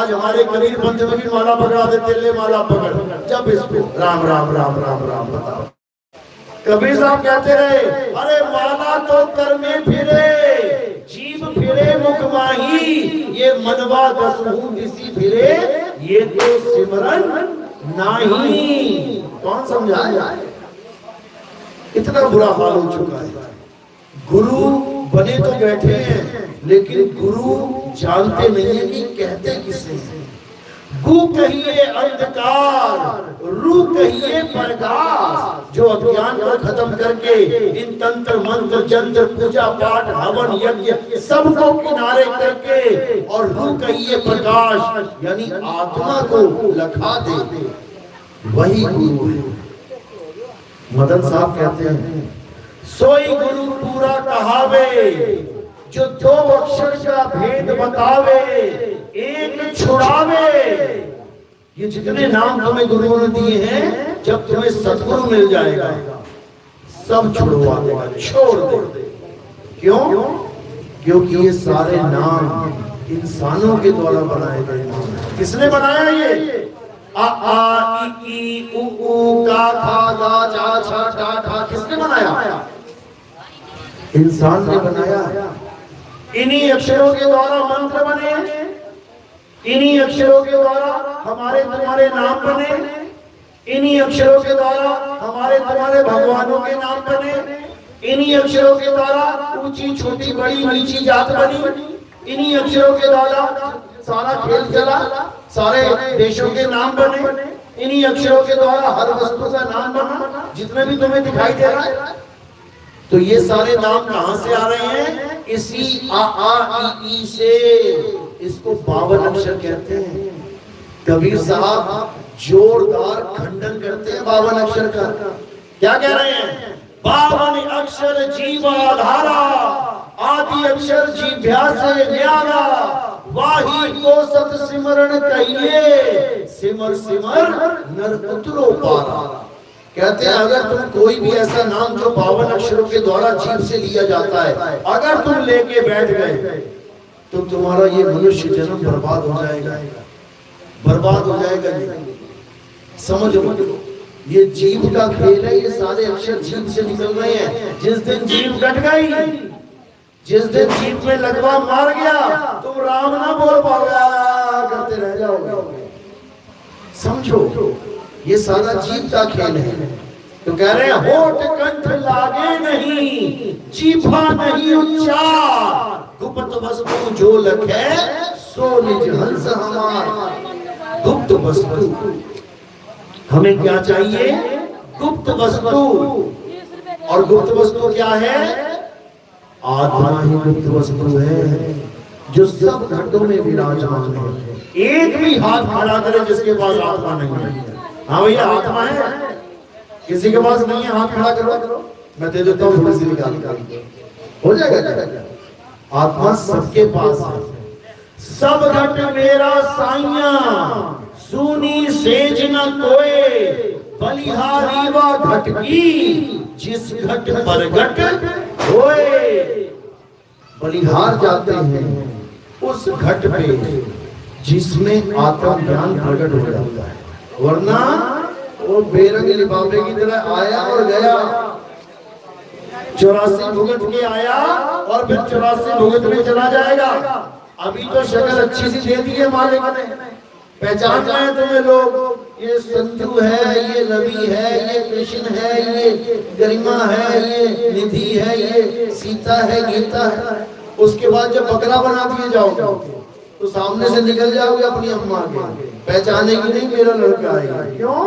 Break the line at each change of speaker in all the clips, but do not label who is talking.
आज हमारे कबीर पंथ में भी माला पकड़ा देते, ले माला पकड़, जब इसको राम राम राम राम राम बताओ। कबीर साहब कहते रहे, अरे माला तो कर में फिरे, जीभ फिरे मुख माही, ये मनवा दसहु दिसी फिरे, ये तो सिमरन नहीं। कौन समझाया? इतना बुरा हाल हो चुका है। गुरु बने तो बैठे हैं, लेकिन गुरु जानते नहीं है कि कहते किसे हैं। गु कहिए अंधकार, रू कहिए प्रकाश, जो अज्ञान को खत्म करके इन तंत्र मंत्र जंत्र पूजा पाठ हवन यज्ञ सबको किनारे करके, और रू कहिए प्रकाश यानी आत्मा को लखा दे, वही गुरु है। मदन साहब कहते हैं, सोई गुरु पूरा कहावे, जो दो अक्षर का भेद बतावे, एक छुड़ावे। ये जितने नाम तुम्हें गुरुओं ने दिए हैं, जब तुम्हें सतगुरु मिल जाएगा सब छुड़वा देगा, छोड़ दे। क्यों? क्योंकि ये सारे नाम इंसानों के द्वारा बनाए गए नाम हैं। किसने बनाया ये? आ आ ई ई उ ऊ का खा गा चा छा टा ठा, किसने बनाया? इंसान ने बनाया। इन्हीं अक्षरों के द्वारा मंत्र बने, इन्हीं अक्षरों के द्वारा हमारे तुम्हारे नाम बने, इन्हीं अक्षरों के द्वारा हमारे तुम्हारे भगवानों के नाम बने, इन्हीं अक्षरों के द्वारा ऊंची छोटी बड़ी नीची जात बनी, इन्हीं अक्षरों के द्वारा सारा खेल चला, सारे देशों के नाम बने, इन्हीं अक्षरों के द्वारा हर वस्तु का नाम बना, जितने भी तुम्हें दिखाई दे रहा है। तो ये सारे नाम कहां से आ रहे हैं? इसी आ आ ई से। इसको 52 अक्षर कहते हैं। कबीर साहब जोरदार खंडन करते हैं 52 अक्षर का। क्या कह रहे हैं? 52 अक्षर जीवाधारा, आदि अक्षर जीभ्या से न्यारा, वाही को सत सिमरण कहिए, सिमर सिमर नर उतरो पारा। कहते हैं अगर तुम कोई भी ऐसा नाम जो 52 अक्षरों के द्वारा जीभ से लिया जाता है, अगर तुम लेके बैठ गए तो तुम्हारा ये मनुष्य जन्म बर्बाद हो जाएगा, बर्बाद हो जाएगा। समझ लो, ये जीभ का खेल है। ये सारे अक्षर जीभ से निकल रहे हैं। जिस दिन जीभ कट गई, जिस दिन जीभ में लगवा मार गया, तुम राम ना बोल पाओगे, करते रह जाओगे। समझो, ये सारा जीभ का खेल है। तो कह रहे हैं होठ कंठ लागे नहीं, जीभा नहीं उच्चार, गुप्त वस्तु जो लखे सो निज हंस हमार। गुप्त वस्तु हमें क्या चाहिए? गुप्त वस्तु। और गुप्त वस्तु क्या है? आत्मा ही गुप्त वस्तु है, जो सब घटों में विराजमान है। एक भी हाथ खड़ा करे जिसके पास आत्मा नहीं है। हाँ भैया, आत्मा है, किसी के पास नहीं है, हाथ खड़ा करो, मैं दे देता हूँ, थोड़ी सी निकाल हो जाएगा। आत्मा सबके पास है। सब घट मेरा साइया, सुनी सेज न कोए, बलिहारी व घट की, जिस घट पर घट होए। बलिहार जाते हैं उस घट पे जिसमें आत्म ज्ञान प्रकट हो जाता है, वरना वो बेरंग लिफाफे की तरह आया और गया। 84 भुगत के आया और फिर 84 भुगत में चला जाएगा। अभी तो शक्ल अच्छी सी दे दी है मालिक ने, पहचान रहे हैं तुम्हें लोग, ये संजू है, ये रवि है, ये कृष्ण है, ये गरिमा है, ये निधि है, ये सीता है, गीता है। उसके बाद जब बकरा बना दिए जाओगे तो सामने से निकल जाओगे अपनी अम्मा के, पहचाने की नहीं मेरा लड़का है। क्यों?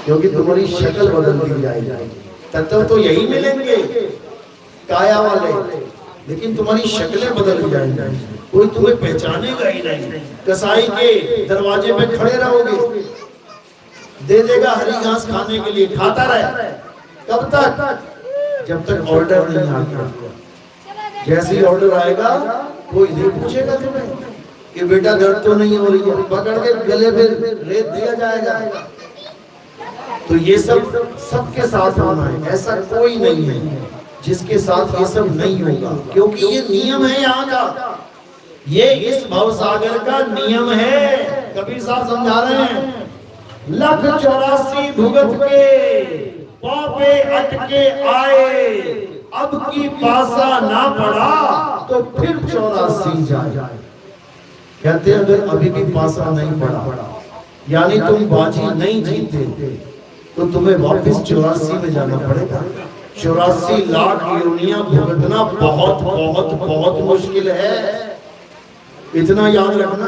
क्योंकि तुम्हारी शक्ल बदल दी जाएगी। तत्व तो यही मिलेंगे काया वाले, लेकिन तुम्हारी शक्लें बदल जाएंगी, कोई तुम्हें पहचानेगा ही नहीं। कसाई के दरवाजे पे खड़े रहोगे, दे देगा हरी घास खाने के लिए, खाता रहे। कब तक? जब तक ऑर्डर नहीं आता। जैसे ही ऑर्डर आएगा कोई नहीं पूछेगा तुम्हें कि बेटा दर्द तो नहीं हो रही है, पकड़ के गले पे रेत दिया जाएगा। तो ये सब सबके साथ होना है, ऐसा कोई नहीं है जिसके साथ ये सब नहीं होगा, क्योंकि ये नियम है यहाँ का। ये इस भवसागर का नियम है। कबीर साहब समझा रहे हैं, 1,84 भुगत के पापे अटके आए, अब की पासा ना पड़ा तो फिर 84 जाए। कहते अगर अभी भी पासा नहीं पड़ा, यानी तुम बाजी नहीं जीते, तो तुम्हें वापस 84 में जाना पड़ेगा। 84 लाख योनियां भुगतना बहुत बहुत बहुत मुश्किल है। इतना याद रखना।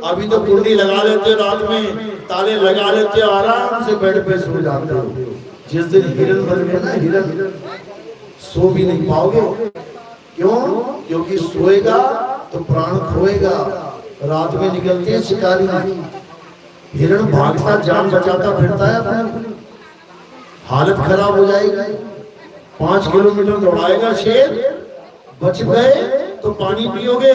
अभी तो कुंडी लगा लेते हो, रात में ताले लगा लेते हो, आराम से बेड पे सो जाते हो। जिस दिन हिरन बन गए ना, हिरन, सो भी नहीं पाओगे। क्यों? क्योंकि सोएगा तो प्राण खोएगा। रात में निकलते हैं शिकारी, हिरन भागता जान बचाता फिरता है अपनी, हालत खराब हो जाएगी। 5 किलोमीटर दौड़ाएगा शेर, बच गए तो पानी पियोगे।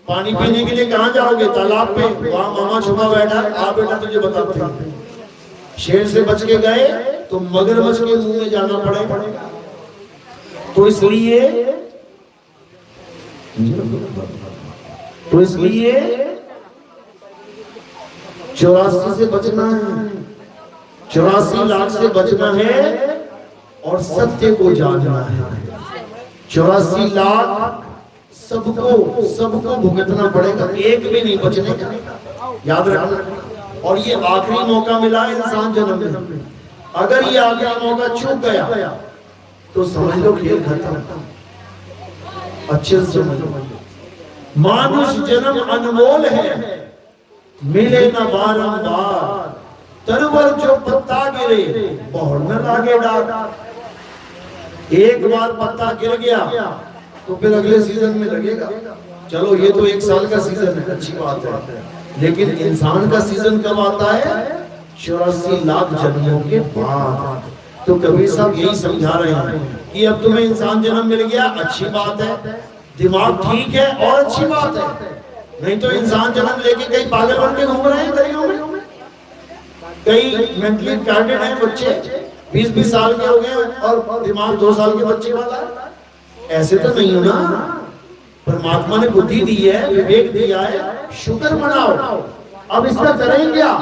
पानी पीने के लिए कहाँ जाओगे? तालाब पे, वहां मामा छुपा बैठा है, आ बेटा तुझे बताते हैं। शेर से बच के गए तो मगरमच्छ के मुंह में जाना पड़ेगा। तो इसलिए 84 से बचना है, 84 लाख से बचना है और सत्य को जानना है। 84 लाख सबको भुगतना पड़ेगा, एक भी नहीं बचने का, याद रखना। और ये आखिरी मौका मिला है इंसान जन्म में। अगर ये आखिरी मौका चूक गया तो समझ लो खेल खत्म। अच्छे से समझ लो, मानुष जन्म अनमोल है, मिले न बारंबार। तरवर जो पत्ता गिरे, बहुर न लागे डार। एक बार पत्ता गिर गया तो फिर अगले सीजन में लगेगा। चलो ये तो 1 साल का सीजन है, अच्छी बात है, लेकिन इंसान का सीजन कब आता है? 84 लाख जन्मों के बाद। तो कबीर साहब यही समझा रहे हैं कि अब तुम्हें इंसान जन्म मिल गया, अच्छी बात है, दिमाग ठीक है और अच्छी बात है। नहीं तो इंसान जन्म लेके कई पागल बन के घूम रहे हैं गलियों में। कई मेंटली रिटार्डेड हैं बच्चे, 20-20 साल के हो गए और दिमाग 2 साल के बच्चे वाला। ऐसे तो नहीं हो ना। परमात्मा ने बुद्धि दी है, विवेक दिया है, शुक्र मनाओ। अब इसका करें क्या?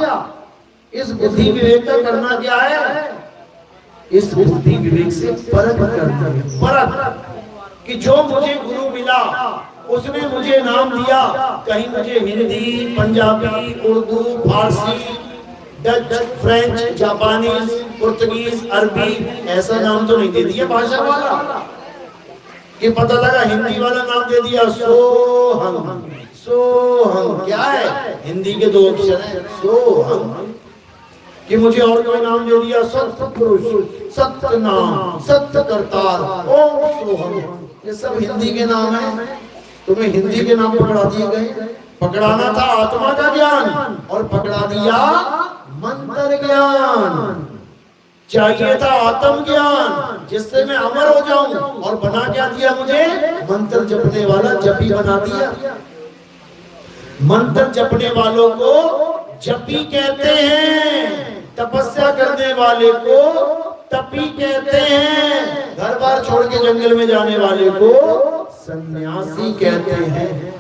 इस बुद्धि विवेक का करना क्या है? इस बुद्धि विवेक से परख करना है। परख कि जो मुझे गुरु मिला उसने मुझे नाम दिया, कहीं मुझे हिंदी, पंजाबी, उर्दू, फारसी, डच, फ्रेंच, जापानीज, पुर्तगीज, अरबी ऐसा नाम तो नहीं दे दिया भाषा वाला कि पता लगा हिंदी वाला नाम दे दिया सोहम। सोहम क्या है? हिंदी के 2 अक्षर हैं, सोहम। कि मुझे और कोई नाम दे दिया, सत्पुरुष, सत्य नाम, सत्य करतार, ओम सोहम। ये सब हिंदी के नाम है। तुम्हें हिंदी के नाम पकड़ा दिए गए। पकड़ाना था आत्मा का ज्ञान और पकड़ा दिया मंत्र ज्ञान। चाहिए था आत्म ज्ञान जिससे मैं अमर हो जाऊं, और बना क्या दिया मुझे? मंत्र जपने वाला जपी बना दिया। मंत्र जपने वालों को जपी कहते हैं, तपस्या करने वाले को तपी कहते हैं, घर बार छोड़ के जंगल में जाने वाले को सन्यासी कहते हैं।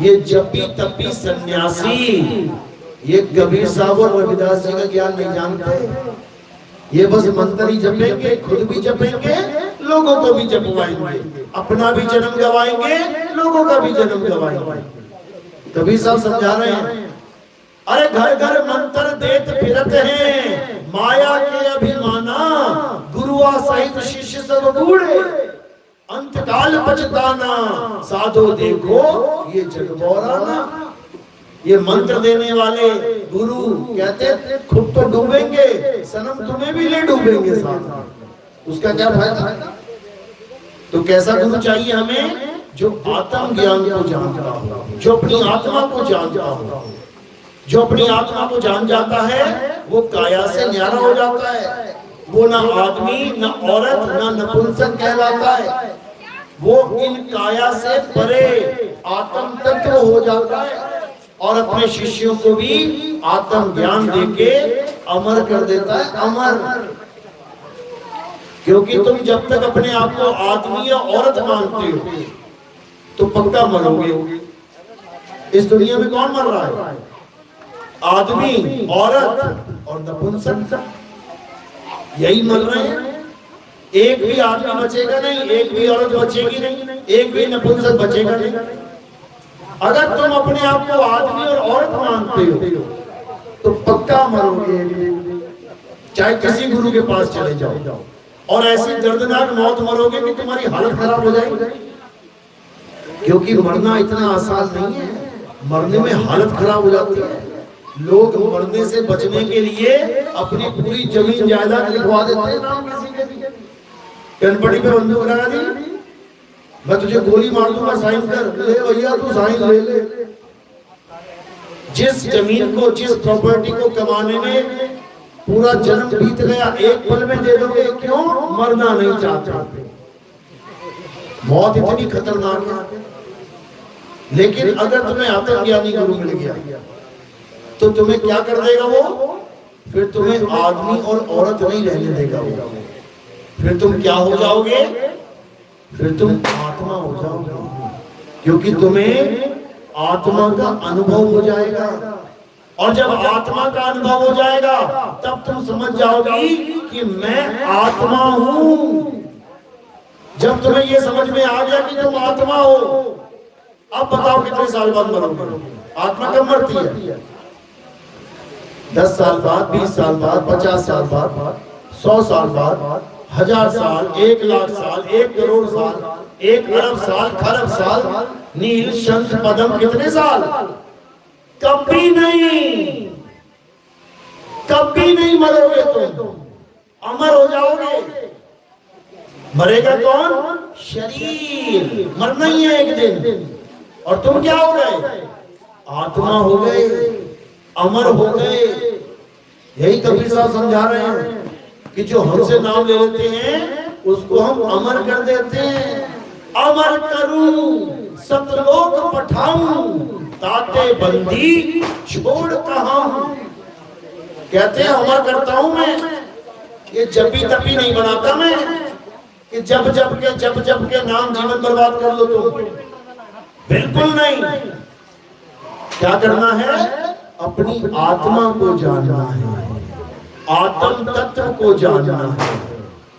ये जपी तपी सन्यासी, ये कबीर साहब और रविदास जी का ज्ञान नहीं जानते। ये बस मंत्र ही जपेंगे, खुद भी जपेंगे, लोगों को भी जपवाएंगे, अपना भी जन्म गवाएंगे, लोगों का भी जन्म गवाएंगे। कबीर साहब समझा रहे हैं, अरे घर घर मंत्र देत फिरत हैं, माया के अभिमाना, गुरुआ सहित शिष्य सब बूढ़े, अंतकाल पछताना, साधो देखो ये जग बौराना। ये मंत्र देने वाले गुरु कहते खुद तो डूबेंगे, सनम तुम्हें भी ले डूबेंगे साथ। उसका क्या फायदा? तो कैसा गुरु चाहिए हमें? जो आत्म ज्ञान को जानता हो, जो अपनी आत्मा को जानता हो। जो अपनी आत्मा को जान जाता है वो काया से न्यारा हो जाता है। वो ना आदमी, ना औरत, ना नपुंसक कहलाता है। वो इन काया से परे आत्म तत्व हो जाता है और अपने शिष्यों को भी आत्म ज्ञान देके अमर कर देता है। अमर, क्योंकि तुम जब तक अपने आप को आदमी या औरत मानते हो, तो पक्का मरोगे। इस दुनिया में कौन मर रहा है? आदमी, औरत और नपुंसक, यही मर रहे हैं। एक भी आदमी बचेगा नहीं, एक भी औरत बचेगी नहीं, एक भी नपुंसक बचेगा नहीं। अगर तुम अपने आप को आदमी और औरत मानते हो तो पक्का मरोगे, चाहे किसी गुरु के पास चले जाओ, और ऐसी दर्दनाक मौत मरोगे कि तुम्हारी हालत खराब हो जाएगी। क्योंकि मरना इतना आसान नहीं है, मरने में हालत खराब हो जाती है। लोग मरने से बचने के लिए अपनी पूरी जमीन जायदाद लिखवा देते हैं नाम किसी के भी। कनपटी पे बंदूक लगा दी, मैं तुझे गोली मार दूंगा, साइन कर। ले भैया तू साइन ले ले। जिस जमीन को, जिस प्रॉपर्टी को कमाने में पूरा जन्म बीत गया, एक पल में दे दोगे। क्यों? मरना नहीं चाहते। मौत इतनी खतरनाक है। लेकिन अगर तुम्हें आत्मज्ञानी गुरु मिल गया तो तुम्हें क्या कर देगा वो? फिर तुम्हें आदमी और औरत नहीं रहने देगा वो। फिर तुम क्या हो जाओगे? फिर तुम आत्मा हो जाओगे, क्योंकि तुम्हें आत्मा का अनुभव हो जाएगा। और जब आत्मा का अनुभव हो जाएगा तब तुम समझ जाओगी कि मैं आत्मा हूं। जब तुम्हें यह समझ में आ गया कि तुम आत्मा हो, अब बताओ कितने साल बाद मरोगे? आत्मा कब मरती है? 10 साल बाद, 20 साल बाद, 50 साल बाद, 100 साल बाद, 1000 साल, 1 लाख साल, 1 करोड़ साल, 1 अरब साल, खरब साल, नील शंख पद्म, कितने साल? कभी नहीं, कभी नहीं मरोगे तुम, अमर हो जाओगे। मरेगा कौन? शरीर। मरना ही है एक दिन। और तुम क्या हो गए? आत्मा हो गए, अमर हो गए। यही कबीर साहब समझा रहे हैं कि जो हमसे नाम ले लेते हैं उसको हम अमर कर देते हैं। अमर करूं सतलोक पठाऊं, ताते बंदी छोड़ कहां। कहते हैं अमर करता हूं मैं, ये जबी तपी नहीं बनाता मैं कि जब जब के नाम जीवन बर्बाद कर लो तुम। बिल्कुल नहीं। क्या करना है? अपनी आत्मा को जानना है, आत्म तत्व को जानना है।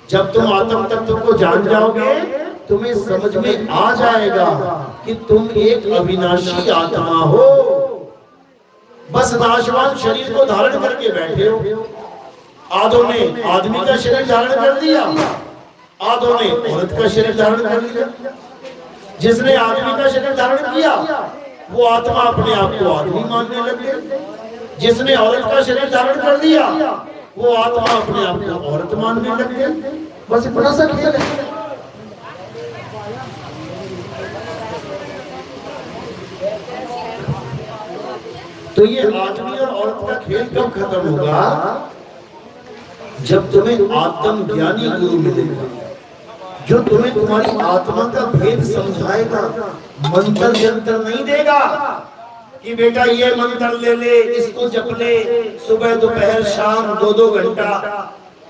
जब तुम आत्म तत्व को जान जाओगे तुम्हें समझ में आ जाएगा कि तुम एक अविनाशी आत्मा हो। बस नाशवान शरीर को धारण करके बैठे हो। आधों ने आदमी का शरीर धारण कर दिया, आधों ने औरत का शरीर धारण कर लिया। जिसने आदमी का शरीर धारण किया वो आत्मा अपने आप को आदमी मानने लग गया। जिसने औरत का शरीर धारण कर लिया वो आत्मा अपने आप को औरत मानने लग गया। बस इतना सा खेल है। तो ये आदमी और औरत का खेल कब खत्म होगा? जब तुम्हें आत्मज्ञानी गुरु मिलेगा, जो तुम्हें तुम्हारी आत्मा का भेद समझाएगा। मंत्र यंत्र नहीं देगा कि बेटा ये मंत्र ले ले, इसको जप ले, सुबह दोपहर शाम 2-2 घंटा।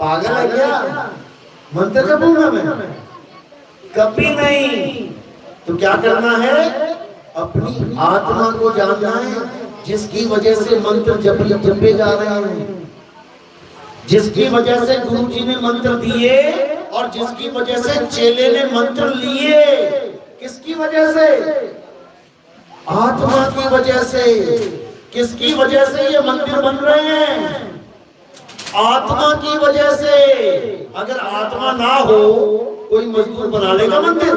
पागल है क्या? मंत्र जपूंगा मैं? कभी नहीं। तो क्या करना है? अपनी आत्मा को जानना है, जिसकी वजह से मंत्र जपे जा रहे हैं, जिसकी वजह से गुरुजी ने मंत्र दिए और जिसकी वजह से चेले ने मंत्र लिए। किसकी वजह से? आत्मा की वजह से। किसकी वजह से ये मंदिर बन रहे हैं? आत्मा की वजह से। अगर आत्मा ना हो कोई मजदूर बना लेगा मंदिर?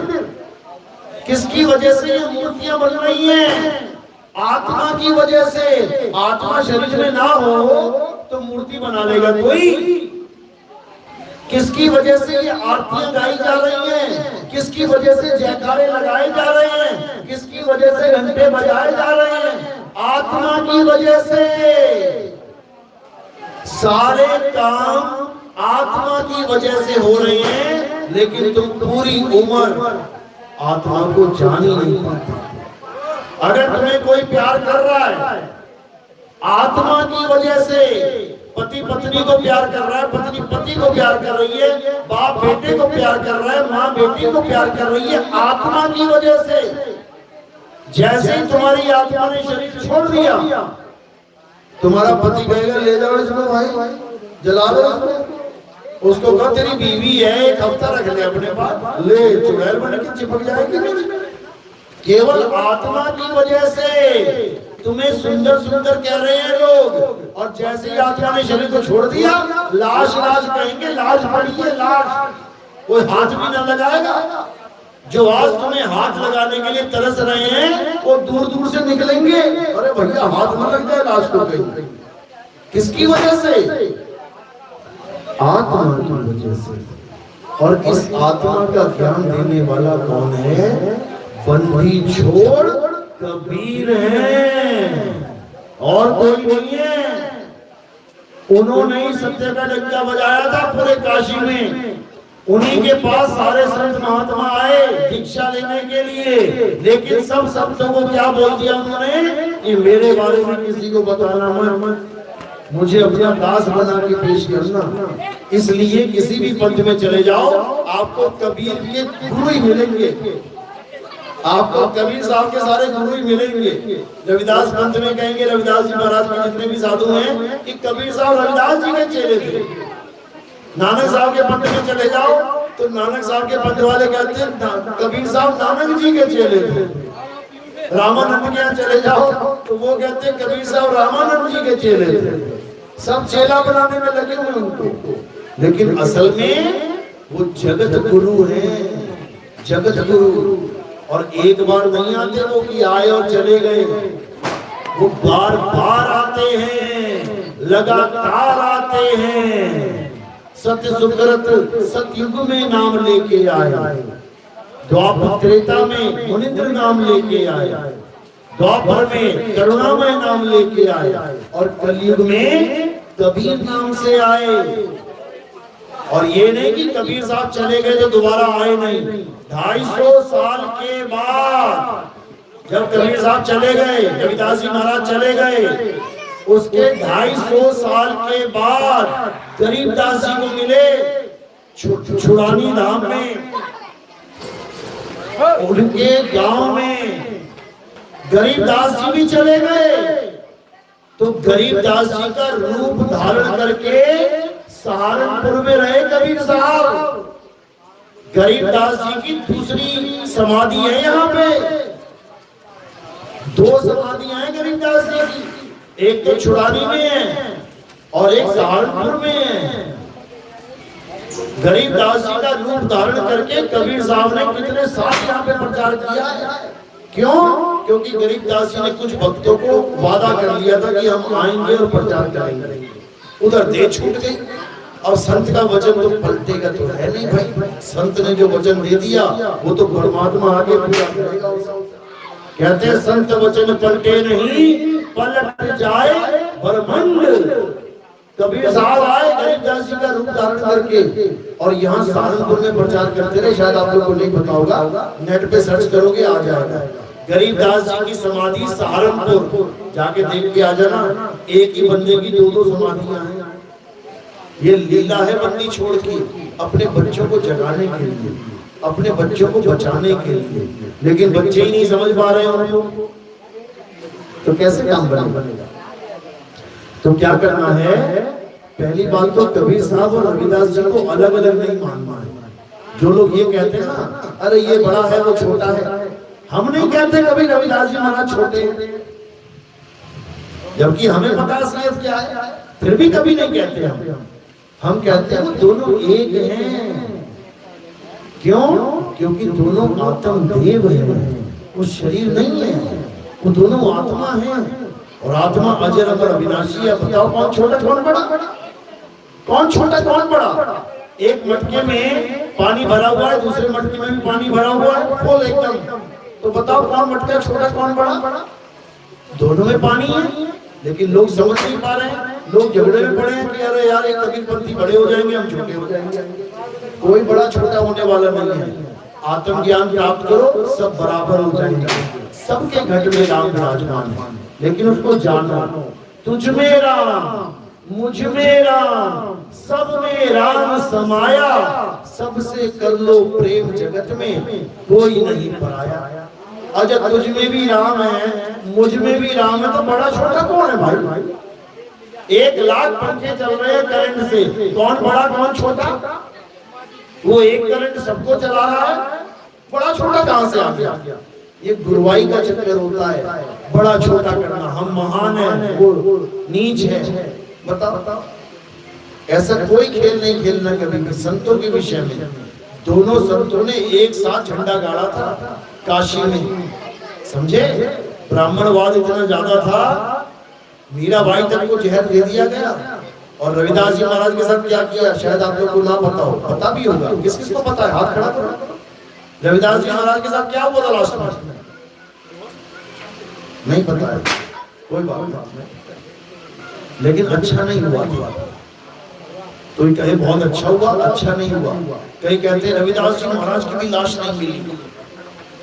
किसकी वजह से ये मूर्तियां बन रही हैं? आत्मा की वजह से। आत्मा शरीर में ना हो तो मूर्ति बना लेगा कोई? किसकी वजह से ये आरतियां गाई जा रही हैं? किसकी वजह से जयकारे लगाए जा रहे हैं? किसकी वजह से घंटे बजाए जा रहे हैं? आत्मा की वजह से। सारे काम आत्मा की वजह से हो रहे हैं, लेकिन तुम पूरी उम्र आत्मा को जान ही नहीं पाते। अगर तुम्हें कोई प्यार कर रहा है आत्मा की वजह से, पति पत्नी को प्यार कर रहा है, पत्नी पति को प्यार कर रही है, बाप बेटे को प्यार कर रहा है, माँ बेटी को प्यार कर रही है, आत्मा की वजह से। जैसे ही तुम्हारी आत्मा ने शरीर छोड़ दिया, तुम्हारा पति कहेगा ले जाओ इसको भाई, जला दो इसको। उसको कहो तेरी बीवी है, एक हफ्ता रख ले अपने पास, ले चुड़ैल बन के चिपक जाएगी। केवल आत्मा की वजह से तुम्हें सुंदर सुंदर कह रहे हैं लोग, और जैसे ही आत्मा ने शरीर को छोड़ दिया, लाश लाश कहेंगे, लाश पड़ी है लाश, कोई हाथ भी ना लगाएगा। जो आज तुम्हें हाथ लगाने के लिए तरस रहे हैं, वो दूर दूर से निकलेंगे, अरे भैया हाथ न लग जाए लाश को कहीं। किसकी वजह से? आत्मा की वजह से। और इस आत्मा का ज्ञान देने वाला कौन है? बंदी छोड़ कबीर है, और कोई नहीं है। उन्होंने ही सत्य का डंका बजाया था पूरे काशी में। उन्हीं के पास सारे संत महात्मा आए दीक्षा लेने के लिए, लेकिन सब संतों को क्या बोल दिया उन्होंने कि मेरे बारे में किसी को बताना मत, मुझे अपना दास बना के पेश करना। इसलिए किसी भी पंथ में चले जाओ, आपको कबीर के गुरु ही मिलेंगे, आपको कबीर साहब के सारे गुरु ही मिलेंगे। रविदास पंथ में कहेंगे रविदास जी महाराज के जितने भी साधु हैं कि कबीर साहब रविदास जी के चेले थे। नानक साहब के पंथ में चले जाओ तो नानक साहब के पंथ वाले कहते हैं कबीर साहब नानक जी के चेले थे। रामानंद के यहाँ चले जाओ तो वो कहते हैं कबीर साहब रामानंद जी के चेले थे। सब चेला बनाने में लगे हुए उनको, लेकिन असल में वो जगत गुरु है, जगत गुरु। और एक बार नहीं आते वो कि आए और चले गए, वो बार बार आते हैं, लगातार आते हैं। सत्य सुकृत सतयुग में नाम लेके आए, द्वापर त्रेता में मुनिंद्र नाम लेके आए, द्वापर में करुणामय नाम लेके आए, और कलयुग में कबीर नाम से आए। और ये नहीं कि कबीर साहब चले गए तो दोबारा आए नहीं। 250 साल के बाद जब कबीर साहब चले गए, रविदास जी महाराज चले गए, उसके 250 साल के बाद गरीबदास जी को मिले छुड़ानी धाम में, उनके गांव में। गरीबदास जी भी चले गए तो गरीबदास जी का रूप धारण करके सहारनपुर में रहे कबीर साहब। गरीबदास जी की दूसरी समाधि है यहाँ पे, 2 समाधियां हैं गरीबदास जी की, एक तो छुड़ानी में है और एक सहारनपुर में है। गरीबदास जी का रूप धारण करके कबीर साहब ने कितने साल यहाँ पे प्रचार किया है। क्यों? क्योंकि गरीबदास जी ने कुछ भक्तों को वादा कर लिया था कि हम आएंगे और प्रचार करेंगे, उधर दे छूट गई। और संत का वचन तो पलटेगा तो है नहीं भाई, संत ने जो वचन दे दिया वो तो परमात्मा आगे पूरा करेगा। कहते हैं संत वचन पलटे नहीं, पलट जाए ब्रह्मांड। कबीर साहब आए गरीबदास जी का रूप धारण करके और यहाँ सहारनपुर में प्रचार करते रहे। शायद आप लोगों को नहीं पता होगा, नेट पे सर्च करोगे आ जाएगा। गरीबदास जी की समाधि सहारनपुर, जाके देख के आ जाना। एक ही बंदे की 2-2 समाधियां हैं। ये लीला है बंदी छोड़ की, अपने बच्चों को जगाने के लिए, अपने बच्चों को बचाने के लिए। लेकिन बच्चे ही नहीं समझ पा रहे उनको, तो कैसे काम बनेगा? तो क्या करना है? पहली बात तो कबीर साहब और रविदास जी को अलग अलग नहीं मानना है। जो लोग ये कहते हैं ना, अरे ये बड़ा है वो छोटा है, हम नहीं कहते कभी रविदास जी महाराज छोटे, जबकि हमें पता असलियत क्या है, फिर भी कभी नहीं कहते हम कहते हैं वो दोनों एक हैं। क्यों? क्योंकि दोनों आत्म देव हैं, वो शरीर नहीं है, वो दोनों आत्मा हैं। और आत्मा अजर अमर अविनाशी है। बताओ कौन छोटा कौन बड़ा? कौन छोटा कौन बड़ा? एक मटके में पानी भरा हुआ है, दूसरे मटके में भी पानी भरा हुआ है, फुल एकदम। तो बताओ कौन मटका छोटा कौन बड़ा? दोनों में पानी है, लेकिन लोग समझ नहीं पा रहे हैं। लोग झगड़े में पड़े हैं कि अरे यार एक कबीरपंथी बड़े हो जाएंगे, हम छोटे हो जाएंगे। कोई बड़ा छोटा होने वाला नहीं है। आत्म ज्ञान प्राप्त करो, सब बराबर हो जाएंगे। सबके घट में राम विराजमान है, लेकिन उसको जानो। तुझ में राम, मुझ में राम, सब में राम समाया। सबसे कर लो प्रेम, जगत में कोई नहीं पराया। अच्छा तुझ में भी राम है, मुझ में भी राम है, तो बड़ा छोटा कौन है भाई? 1 लाख पंखे चल रहे हैं करंट से, कौन बड़ा कौन छोटा? वो एक करंट सबको चला रहा है, बड़ा छोटा कहां से आ गया? ये गुरुवाई का चक्कर होता है, बड़ा छोटा करना। हम महान है, वो नीच है। बताओ, ऐसा कोई खेल नहीं खेलना कभी। संतों के विषय में दोनों संतों ने एक साथ झंडा गाड़ा था काशी में, समझे? ब्राह्मणवाद इतना ज्यादा था, मीराबाई तक को जहर दे दिया गया। और रविदास जी महाराज के साथ क्या किया शायद आप लोग को ना पता हो, पता भी होगा। किस किस को पता है? हाथ खड़ा करो। रविदास जी महाराज के साथ क्या हुआ था लास्ट में? नहीं पता है, कोई बात नहीं, लेकिन अच्छा नहीं हुआ। कोई कहे बहुत अच्छा हुआ, अच्छा नहीं हुआ। कई कहते हैं रविदास जी महाराज की भी लाश नहीं मिली,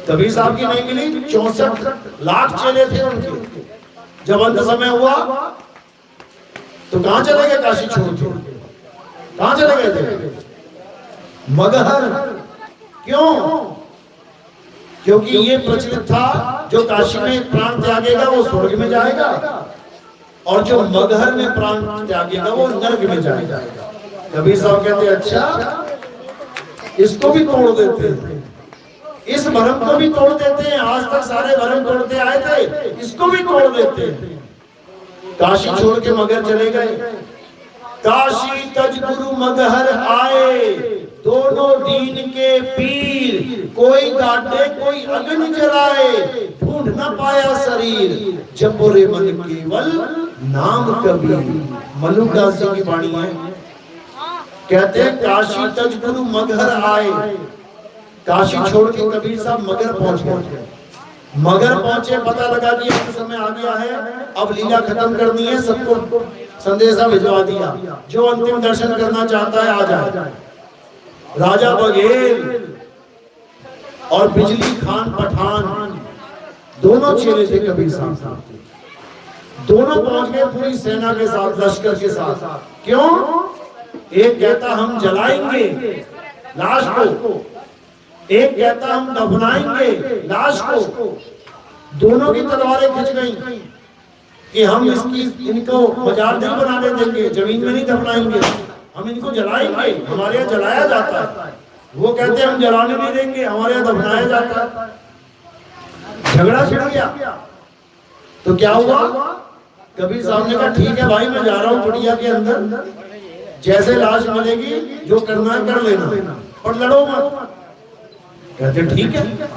कबीर साहब की नहीं मिली। 64 लाख चेले थे उनके। जब अंत समय हुआ तो कहां चले गए? काशी छोड़ के कहां चले गए थे? मगहर। क्यों? क्योंकि ये प्रचलित था जो काशी में प्राण त्यागेगा वो स्वर्ग में जाएगा, और जो मगहर में प्राण त्यागेगा वो नरक में जाएगा। कबीर साहब कहते अच्छा, इसको भी तोड़ देते हैं, इस भरम को भी तोड़ देते हैं। आज तक सारे भरम तोड़ते आए थे, इसको भी तोड़ देते हैं। काशी छोड़ के मगहर चले गए। काशी तज गुरु मगहर आए, दोनों दीन के पीर। कोई गाड़े कोई अग्नि जलाए, ढूंढ न पाया शरीर। जपोरे मन केवल नाम कबीर। मनुदास जी की वाणी है, कहते हैं काशी तज गुरु मगहर आए। काशी छोड़ के कबीर साहब मगहर पहुंच गए। मगहर पहुंचे, पता लगा कि अब समय आ गया है, अब लीला खत्म करनी है। सबको संदेशा भिजवा दिया, जो अंतिम दर्शन करना चाहता है आ जाए। राजा बघेल और बिजली खान पठान दोनों चेले थे कबीर साहब। दोनों पहुंच गए पूरी सेना के साथ, लश्कर के साथ। क्यों? एक कहता हम जलाएंगे लाश को, एक कहता हम दफनाएंगे लाश को। दोनों की तलवारें खिंच गई कि हम इनको मजार नहीं बनाने देंगे, जमीन में नहीं दफनाएंगे, हम इनको जलाएंगे। हमारे यहाँ जलाया जाता है, वो कहते हैं हम जलाने नहीं देंगे, हमारे यहाँ दफनाया जाता है। झगड़ा छिड़ गया। तो क्या हुआ? कबीर साहब ने कहा ठीक है भाई, मैं जा रहा हूँ कुटिया के अंदर, जैसे लाश मिलेगी जो करना है कर लेना, और लड़ो मत। कहते ठीक है।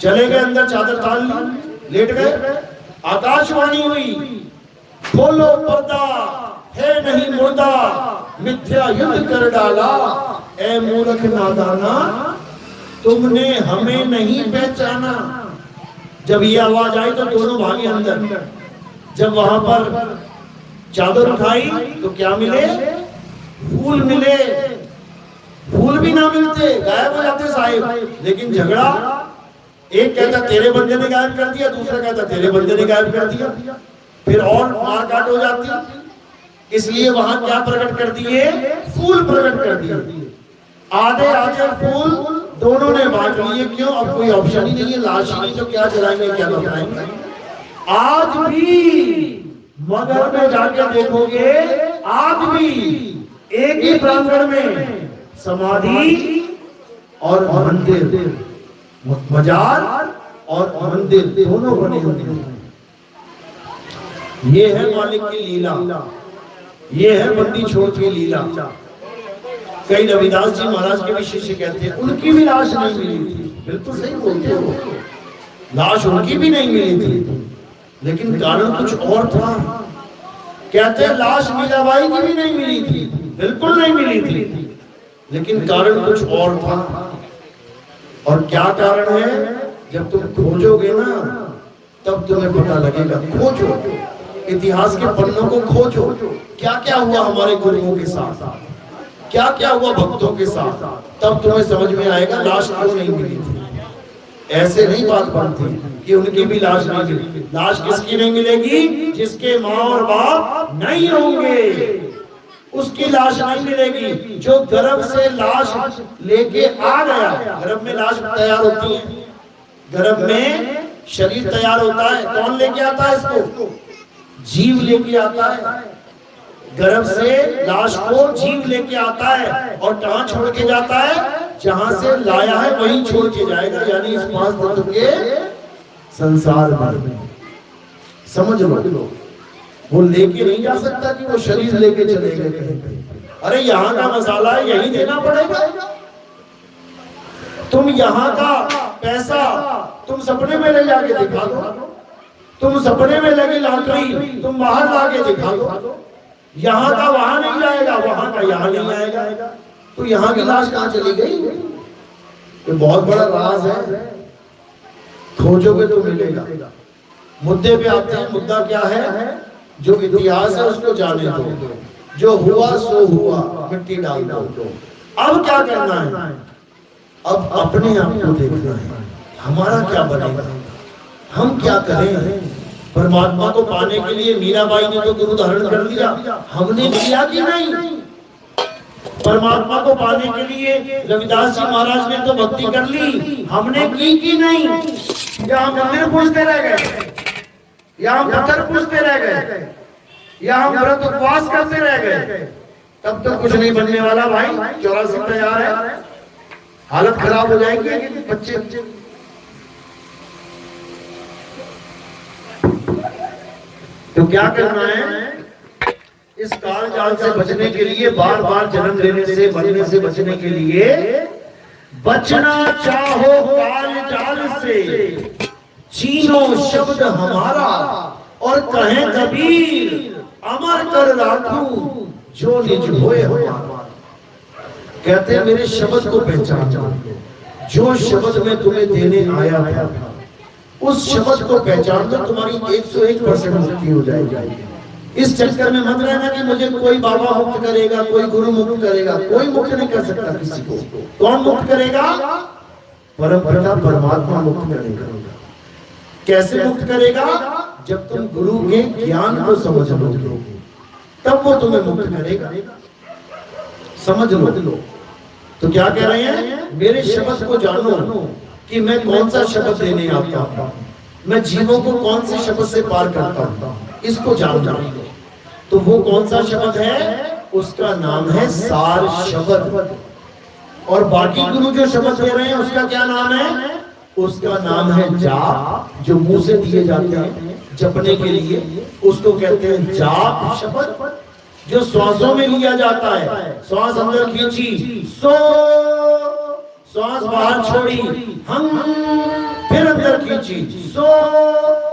चले गए अंदर, चादर तान ली, लेट गए। आकाशवाणी हुई, खोलो पर्दा, है नहीं मुर्दा, मिथ्या युद्ध कर डाला। ए मूर्ख नादाना, तुमने हमें नहीं पहचाना। जब ये आवाज आई तो दोनों भागे अंदर। जब वहां पर चादर उठाई तो क्या मिले? फूल मिले। फूल भी ना मिलते, गायब हो जाते साहिब। लेकिन झगड़ा, एक कहता तेरे बंदे ने गायब कर दिया, दूसरा कहता तेरे बंदे ने गायब कर दिया। फिर और मारकाट हो जाती। इसलिए वहां क्या प्रकट कर दिए? फूल प्रकट कर दिए। आधे आधे फूल दोनों ने बांट लिए। क्यों? अब कोई ऑप्शन ही नहीं है, लाश ही नहीं, तो क्या जलाएंगे क्या दफनाएंगे। आज भी मगहर में जाके देखोगे, आज भी एक ही प्रांगण में समाधि और मंदिर, मजार और मंदिर दोनों बने हुए हैं। ये है मालिक की लीला, ये है बंदी छोड़ की लीला। कई रविदास जी महाराज के भी शिष्य कहते हैं उनकी भी लाश नहीं मिली थी। बिल्कुल सही बोलते हो, लाश उनकी भी नहीं मिली थी, लेकिन कारण कुछ और था। कहते हैं लाश मीराबाई की भी नहीं मिली थी, बिल्कुल नहीं मिली थी, लेकिन कारण कुछ और था। और क्या कारण है? जब तुम खोजोगे ना तब तुम्हें पता लगेगा। खोजो, इतिहास के पन्नों को खोजो, क्या क्या हुआ हमारे गुरुओं के साथ, क्या क्या हुआ भक्तों के साथ, तब तुम्हें समझ में आएगा लाश क्यों नहीं मिली थी। ऐसे नहीं बात बनती कि उनकी भी लाश नहीं मिली। लाश किसकी नहीं मिलेगी? जिसके माँ और बाप नहीं होंगे उसकी लाश नहीं मिलेगी। जो गर्भ से लाश लेके आ गया, गर्भ में लाश तैयार होती है, गर्भ में शरीर तैयार होता है, कौन लेके आता है इसको? जीव लेके आता है। गर्भ से लाश को जीव लेके आता है और कहां छोड़ के जाता है? जहां से लाया है वहीं छोड़ के जाएगा, यानी इस 5 तत्व के संसार में। समझ लो, वो लेके नहीं जा सकता कि वो शरीर लेके चले गए कहीं पे। अरे यहाँ का मसाला है, यही देना पड़ेगा। तुम यहाँ का पैसा तुम सपने में ले जाके दिखा दो, तुम सपने में लगी लॉटरी तुम बाहर लाके दिखा दो, यहाँ का वहां नहीं जाएगा, वहां का यहाँ नहीं आएगा, तो यहाँ की लाश कहाँ चली गई? ये बहुत बड़ा राज है, खोजोगे तो मिलेगा। मुद्दे पे आते हैं। मुद्दा क्या है? जो इतिहास है उसको जाने दो, जो हुआ सो हुआ, मिट्टी डाल दो। अब क्या करना है? अब अपने आप को देखना है, हमारा क्या बनेगा, हम क्या करें। परमात्मा को पाने के लिए मीराबाई ने तो गुरु धारण कर लिया, हमने किया कि नहीं? परमात्मा को पाने के लिए रविदास जी महाराज ने तो भक्ति कर ली, हमने की कि नहीं? या हम मंदिर पूजते रह गए, या हम पत्थर पूजते रह गए, या हम व्रत उपवास करते रह गए, तब तो कुछ नहीं बनने वाला भाई। 84 तैयार है, हालत खराब हो जाएगी बच्चे। तो क्या करना है? इस काल जाल से बचने के लिए, बार बार जन्म लेने से मरने से बचने के लिए, बचना चाहो काल जाल से, छीनो शब्द हमारा और कहें कबीर, अमर कर राखूं जो निज होए हमारा। कहते हैं मेरे शब्द को पहचानो, जो शब्द मैं तुम्हें देने आया था उस शब्द को पहचान दो, तुम्हारी 101% मुक्ति हो जाएगी। इस चक्कर में मत रहना कि मुझे कोई बाबा मुक्त करेगा, कोई गुरु मुक्त करेगा। कोई मुक्त नहीं कर सकता किसी को। कौन मुक्त करेगा? परम पिता परमात्मा मुक्त करेगा। कैसे मुक्त करेगा? जब तुम गुरु के ज्ञान को समझ लोगे तब वो तुम्हें मुक्त करेगा। समझ लो। तो क्या कह रहे हैं? मेरे शब्द को जानो कि मैं कौन सा शब्द देने आता हूं, मैं जीवों को कौन से शब्द से पार करता हूं, इसको जान जाओ। तो वो कौन सा शब्द है? उसका नाम है सार शब्द। और बाकी गुरु जो शब्द दे रहे हैं उसका क्या नाम है? उसका नाम है जाप, जो मुंह से दिए जाते हैं जपने के लिए, उसको कहते हैं जाप शब्द। जो श्वासों में लिया जाता है, श्वास अंदर खींची सो, श्वास बाहर छोड़ी हम, फिर अंदर खींची सो,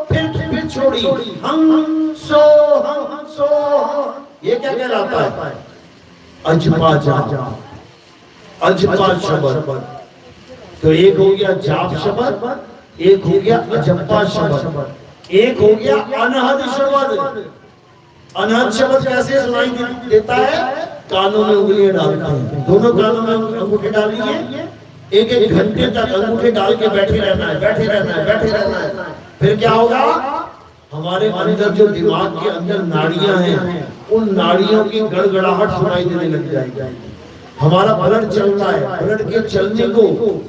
फिर छोड़ी हम सो, हम सो। ये क्या कहलाता है? अजपा जाप, अजपा शब्द। तो एक हो गया जाप शब्द, एक हो गया अजपा शब्द, एक हो गया अनहद शब्द। अनहद शब्द कैसे सुनाई देता है? कानों में उंगलियां डालते हैं, दोनों कानों में अंगूठे डाल लीजिए, एक एक घंटे तक अंगूठे डाल के बैठे रहना है, बैठे रहना है, बैठे रहना है। फिर क्या होगा? हमारे अंदर जो दिमाग के अंदर नाड़ियां हैं, उन नाड़ियों की गड़गड़ाहट सुनाई देने लग जाएगी। हमारा ब्लड चल रहा है, ब्लड के चलने को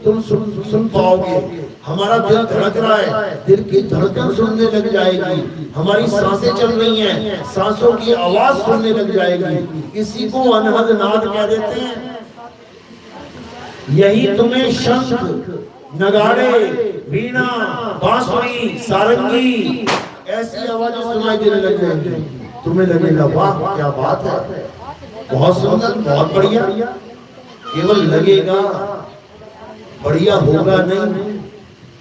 तुम सुन पाओगे। हमारा दिल धड़क रहा है, दिल की धड़कन सुनने लग जाएगी। हमारी सांसें चल रही हैं, सांसों की आवाज सुनने लग जाएगी। इसी को अनहद नाद कह देते हैं। यही तुम्हें शंख, नगाड़े, वीणा, बांसुरी, सारंगी ऐसी आवाजें सुनाई देने लग जाएंगी। तुम्हें लगेगा वाह क्या बात है, बहुत सुंदर, बहुत बढ़िया। केवल लगेगा, बढ़िया होगा नहीं,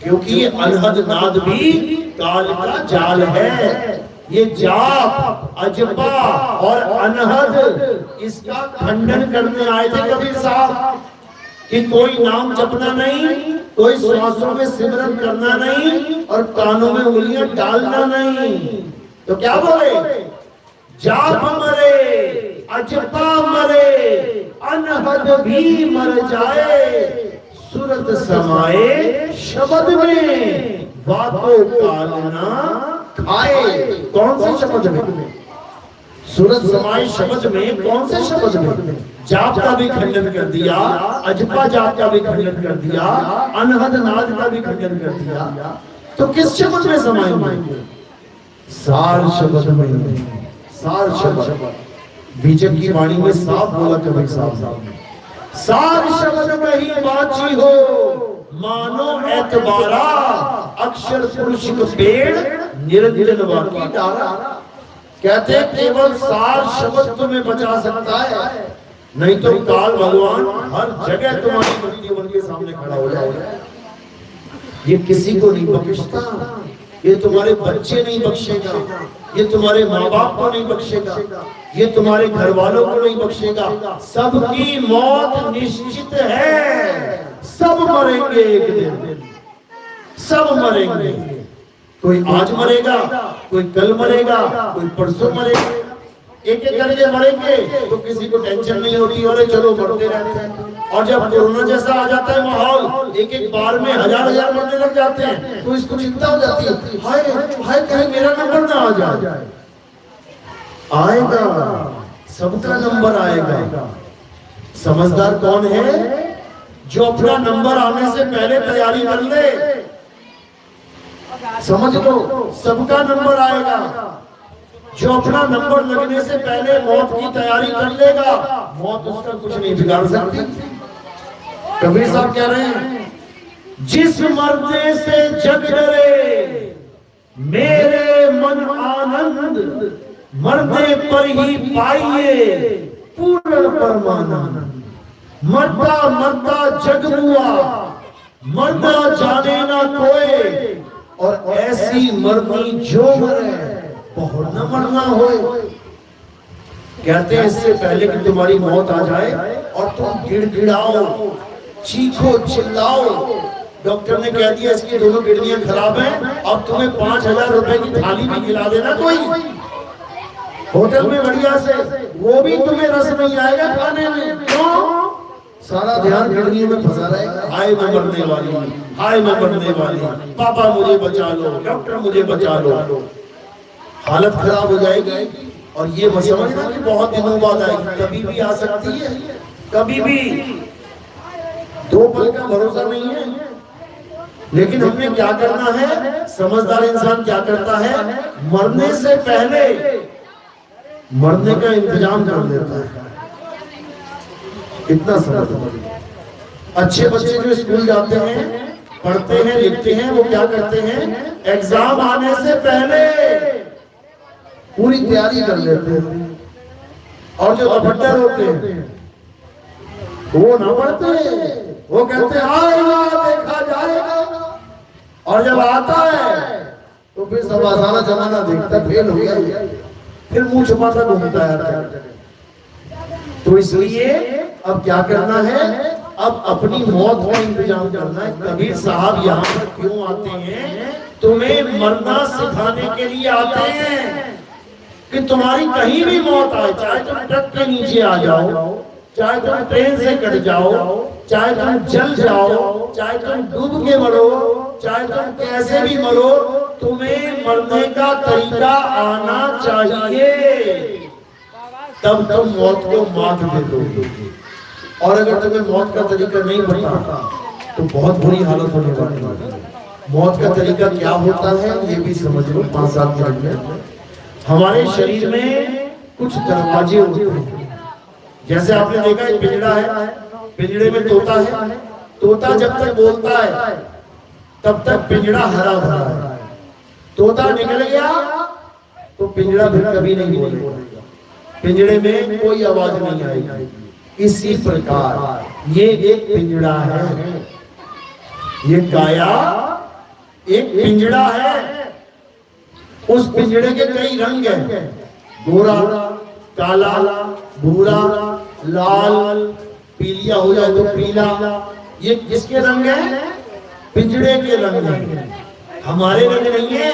क्योंकि ये अनहद नाद भी काल का जाल है। ये जाप, अजपा और अनहद, इसका खंडन करने आए थे कबीर साहब कि कोई नाम जपना नहीं, कोई श्वासों में सिमरन करना नहीं और कानों में उंगलियां डालना नहीं। तो क्या बोले? जाप मरे, अजपा मरे, अनहद भी मर जाए, सूरत समाए शब्द में, बातों काल ना खाए। कौन से शब्द में? सूरत समाए शब्द में। कौन से शब्द में? जाप का भी खंडन कर दिया, अजपा जाप का भी खंडन कर दिया, अनहद नाद का भी खंडन कर दिया। तो किस शब्द में समाएंगे? सार शब्द में। सार शब्द बीजक की वाणी में साफ बोला कभी साफ, सार शब्द में ही बाची हो मानो एतबारा, अक्षर पुरुष को पेड़ निरंजन वाकी डारा। कहते हैं केवल सार शब्द तुम्हें बचा सकता है, नहीं तो काल भगवान हर जगह तुम्हारी मृत्यु बन के सामने खड़ा हो जाएगा। ये किसी को नहीं बख्शता, ये तुम्हारे बच्चे नहीं बख्शेगा, ये तुम्हारे माँ बाप को नहीं बख्शेगा, ये तुम्हारे घर वालों को नहीं बख्शेगा। सबकी मौत निश्चित है, सब मरेंगे एक दिन, सब मरेंगे। कोई आज मरेगा, कोई कल मरेगा, कोई परसों मरेगा, एक एक करके मरेंगे तो किसी को टेंशन नहीं होती, अरे चलो मरते रहते हैं। और जब कोरोना जैसा आ जाता है माहौल, एक एक बार में हजार हजार मरने लग जाते हैं, तो इसको चिंता हो जाती है, हाय हाय कहीं मेरा नंबर ना आ जाए। आएगा, सबका नंबर आएगा। समझदार कौन है? जो अपना नंबर आने से पहले तैयारी कर ले। समझ लो, सबका नंबर आएगा। जो अपना नंबर लगने से पहले मौत की तैयारी कर लेगा, मौत उसका कुछ नहीं बिगाड़ सकती। कबीर साहब कह रहे हैं, जिस मरने से जग डरे मेरे मन आनंद, मरने पर ही पाइए पूर्ण परमानंद। मरता मरता जग हुआ, मरना जाने ना कोई, और ऐसी मरनी जो मरे बहुत न मरना हो। कहते हैं इससे पहले कि तुम्हारी मौत आ जाए और तुम गिड़गिड़ाओ, चीखो चिल्लाओ, डॉक्टर ने कह दिया इसकी दोनों किडनियां खराब हैं, अब तुम्हें 5,000 रुपए की थाली भी खिला देना कोई होटल में बढ़िया से, वो भी तुम्हें रस नहीं आएगा खाने में। क्यों? सारा ध्यान किडनी में फंसा रहेगा। हाय मैं मरने वाली, हाय मैं मरने वाली, पापा मुझे बचा लो, डॉक्टर मुझे बचा लो। हालत खराब हो जाएगी। और ये मत समझना कि बहुत दिनों बाद आएगी, कभी भी आ सकती है, कभी भी। 2 पल का भरोसा नहीं है। लेकिन हमने क्या करना है? समझदार इंसान क्या करता है? मरने से पहले मरने का इंतजाम कर देता है। इतना समझ। अच्छे बच्चे जो स्कूल जाते हैं, पढ़ते हैं, लिखते हैं, वो क्या करते हैं? एग्जाम आने से पहले पूरी तैयारी कर लेते हैं। और जो अभद्र होते हैं वो ना पढ़ते, वो कहते हैं आएगा देखा जाएगा, और जब आता है तो फिर सब आसाना जमाना देखता फेल हो गया, फिर मुंह छुपाता घूमता है। तो इसलिए अब क्या करना है? अब अपनी मौत का इंतजाम करना है। कबीर साहब यहाँ पर क्यों आते हैं? तुम्हें मरना सिखाने के लिए आते हैं कि तुम्हारी कहीं भी मौत आए, चाहे तुम ट्रक के नीचे आ जाओ, चाहे तुम ट्रेन से कट जाओ, चाहे तुम जल जाओ, चाहे तुम डूब के मरो, चाहे तुम कैसे भी मरो, तुम्हें मरने का तरीका आना चाहिए, तब तुम मौत को मात दे दोगे। और अगर तुम्हें मौत का तरीका नहीं पता तो बहुत बुरी हालत होने वाली है। मौत का तरीका क्या होता है ये भी समझ लो 5-7 मिनट में। हमारे शरीर में कुछ दरवाजे होते हैं। जैसे आपने देखा एक पिंजड़ा है, पिंजड़े में तोता है, तोता जब तक बोलता है तब तक पिंजड़ा हरा भरा है। तोता निकल गया तो पिंजड़ा फिर कभी नहीं बोलेगा, पिंजड़े में कोई आवाज नहीं आएगी। इसी प्रकार ये एक पिंजड़ा है, ये काया एक पिंजड़ा है। उस पिंजड़े के कई रंग हैं, गोरा, काला, भूरा, लाल, पीलिया हो जाए तो पीला। ये किसके रंग हैं? पिंजड़े के रंग हैं, हमारे रंग नहीं है।